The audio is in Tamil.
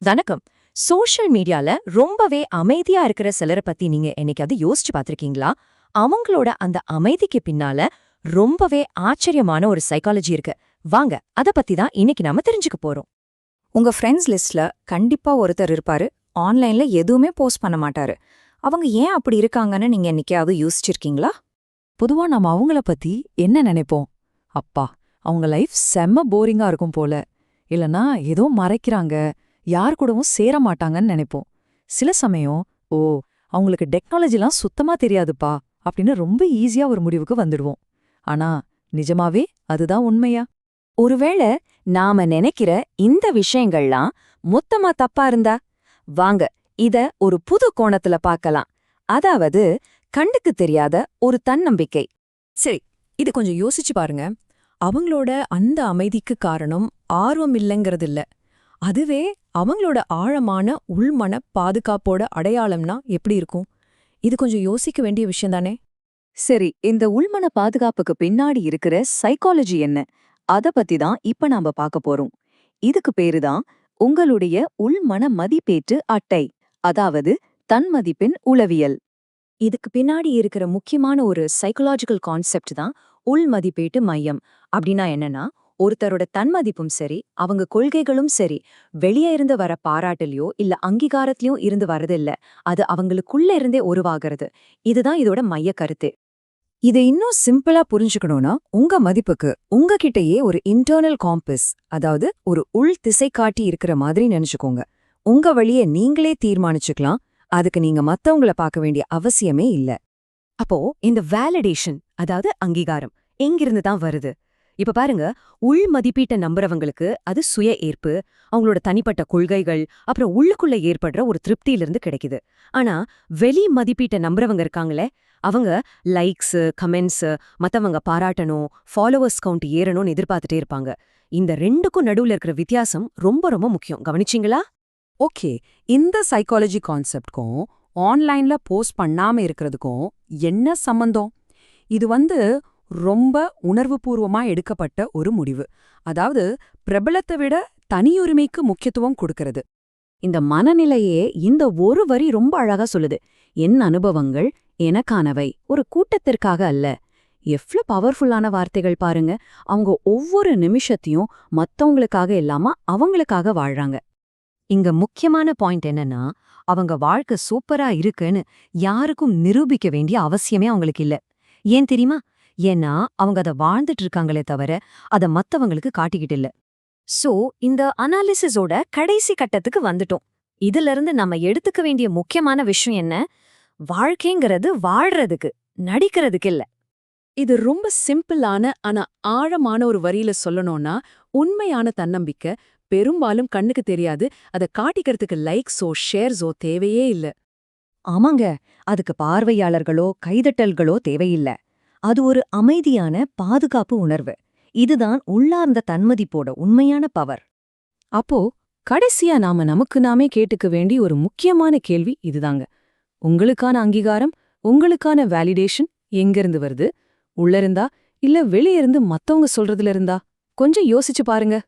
வணக்கம். சோஷியல் மீடியால ரொம்பவே அமைதியா இருக்கிற சிலரை பத்தி நீங்க என்னைக்காவது யோசிச்சு பார்த்திருக்கீங்களா? அவங்களோட அந்த அமைதிக்கு பின்னால ரொம்பவே ஆச்சரியமான ஒரு சைக்காலஜி இருக்கு. வாங்க, அத பத்தி தான் இன்னைக்கு நாம தெரிஞ்சுக்க போறோம். உங்க ஃப்ரெண்ட்ஸ் லிஸ்ட்ல கண்டிப்பா ஒருத்தர் இருப்பாரு. ஆன்லைன்ல எதுவுமே போஸ்ட் பண்ண மாட்டாரு. அவங்க ஏன் அப்படி இருக்காங்கன்னு நீங்க என்னைக்காவது யோசிச்சிருக்கீங்களா? பொதுவா நாம அவங்கள பத்தி என்ன நினைப்போம்? அப்பா, அவங்க லைஃப் செம்ம போரிங்கா இருக்கும் போல. இல்லனா ஏதோ மறைக்கிறாங்க, யார் கூடவும் சேர மாட்டாங்கன்னு நினைப்போம். சில சமயம், ஓ, அவங்களுக்கு டெக்னாலஜிலாம் சுத்தமா தெரியாதுப்பா அப்படின்னு ரொம்ப ஈஸியா ஒரு முடிவுக்கு வந்துடுவோம். ஆனா நிஜமாவே அதுதான் உண்மையா? ஒருவேளை நாம நினைக்கிற இந்த விஷயங்கள்லாம் மொத்தமா தப்பா இருந்தா? வாங்க, இத ஒரு புது கோணத்துல பார்க்கலாம். அதாவது கண்ணுக்கு தெரியாத ஒரு தன்னம்பிக்கை. சரி, இது கொஞ்சம் யோசிச்சு பாருங்க. அவங்களோட அந்த அமைதிக்கு காரணம் ஆர்வம் இல்லைங்கிறது இல்ல. அதுவே அவங்களோட ஆழமான உள்மன பாதுகாப்போட அடையாளம்னா எப்படி இருக்கும்? இது கொஞ்சம் யோசிக்க வேண்டிய விஷயம்தானே? சரி, இந்த உள்மன பாதுகாப்புக்கு பின்னாடி இருக்கிற சைக்காலஜி என்ன? அத பத்தி தான் இப்ப நாம பார்க்க போறோம். இதுக்கு பேருதான் உங்களுடைய உள்மன மதிப்பீட்டு அட்டை, அதாவது தன்மதிப்பின் உளவியல். இதுக்கு பின்னாடி இருக்கிற முக்கியமான ஒரு சைக்கலாஜிக்கல் கான்செப்ட் தான் உள் மதிப்பீட்டு மையம். அப்படின்னா என்னன்னா, ஒருத்தரோட தன்மதிப்பும் சரி, அவங்க கொள்கைகளும் சரி, வெளியே இருந்து வர பாராட்டுலயோ இல்ல அங்கீகாரத்திலயோ இருந்து வரதில்ல. அது அவங்களுக்குள்ள இருந்தே உருவாகிறது. இதுதான் இதோட மைய கருத்து. இதை இன்னும் சிம்பிளா புரிஞ்சுக்கணும்னா, உங்க மதிப்புக்கு உங்ககிட்டயே ஒரு இன்டர்னல் காம்பஸ், அதாவது ஒரு உள் திசைகாட்டி இருக்கிற மாதிரி நினைச்சுக்கோங்க. உங்க வழியை நீங்களே தீர்மானிச்சுக்கலாம். அதுக்கு நீங்க மத்தவங்கள பார்க்க வேண்டிய அவசியமே இல்ல. அப்போ இந்த வேலிடேஷன், அதாவது அங்கீகாரம், எங்கிருந்து தான் வருது? இப்ப பாருங்க, உள் மதிப்பீட்டை நம்புறவங்களுக்கு அது சுய ஏற்பு, அவங்களோட தனிப்பட்ட கொள்கைகள், அப்புறம் உள்ளுக்குள்ள ஏற்படுற ஒரு திருப்தியிலிருந்து கிடைக்குது. ஆனா வெளி மதிப்பீட்டை நம்புறவங்க இருக்காங்களே, அவங்க லைக்ஸ், கமெண்ட்ஸ், மத்தவங்க பாராட்டணும், ஃபாலோவர்ஸ் கவுண்ட் ஏறணும்னு எதிர்பார்த்துட்டே இருப்பாங்க. இந்த ரெண்டுக்கும் நடுவுல இருக்கிற வித்தியாசம் ரொம்ப ரொம்ப முக்கியம். கவனிச்சிங்களா? ஓகே, இந்த சைக்காலஜி கான்செப்ட்க்கும் ஆன்லைன்ல போஸ்ட் பண்ணாம இருக்கிறதுக்கும் என்ன சம்பந்தம்? இது ரொம்ப உணர்வுபூர்வமா எடுக்கப்பட்ட ஒரு முடிவு. அதாவது பிரபலத்தை விட தனியுரிமைக்கு முக்கியத்துவம் கொடுக்கிறது. இந்த மனநிலையே இந்த ஒரு வரி ரொம்ப அழகா சொல்லுது. என் அனுபவங்கள் எனக்கானவை, ஒரு கூட்டத்திற்காக அல்ல. எவ்ளோ பவர்ஃபுல்லான வார்த்தைகள் பாருங்க. அவங்க ஒவ்வொரு நிமிஷத்தையும் மத்தவங்களுக்காக இல்லாம அவங்களுக்காக வாழ்றாங்க. இங்க முக்கியமான பாயிண்ட் என்னன்னா, அவங்க வாழ்க்கை சூப்பரா இருக்குன்னு யாருக்கும் நிரூபிக்க வேண்டிய அவசியமே அவங்களுக்கு இல்ல. ஏன் தெரியுமா? ஏன்னா அவங்க அத வாழ்ந்துட்டு இருக்காங்களே தவிர அத மத்தவங்களுக்கு காட்டிக்கிட்டு இல்ல. சோ, இந்த அனாலிசிஸோட கடைசி கட்டத்துக்கு வந்துட்டோம். இதுல இருந்து நம்ம எடுத்துக்க வேண்டிய முக்கியமான விஷயம் என்ன? வாழ்க்கைங்கிறது வாழ்றதுக்கு, நடிக்கிறதுக்கு இல்ல. இது ரொம்ப சிம்பிளான ஆனா ஆழமான ஒரு வரியில சொல்லணும்னா, உண்மையான தன்னம்பிக்கை பெரும்பாலும் கண்ணுக்கு தெரியாது. அத காட்டிக்கிறதுக்கு லைக்ஸோ ஷேர்ஸோ தேவையே இல்ல. ஆமாங்க, அதுக்கு பார்வையாளர்களோ கைதட்டல்களோ தேவையில்ல. அது ஒரு அமைதியான பாதுகாப்பு உணர்வு. இதுதான் உள்ளார்ந்த தன்மதிப்போட உண்மையான பவர். அப்போ கடைசியா நாம நமக்கு நாமே கேட்டுக்க வேண்டிய ஒரு முக்கியமான கேள்வி இதுதாங்க. உங்களுக்கான அங்கீகாரம், உங்களுக்கான வேலிடேஷன் எங்கிருந்து வருது? உள்ள இருந்தா இல்ல வெளிய இருந்து மத்தவங்க சொல்றதுல இருந்தா? கொஞ்சம் யோசிச்சு பாருங்க.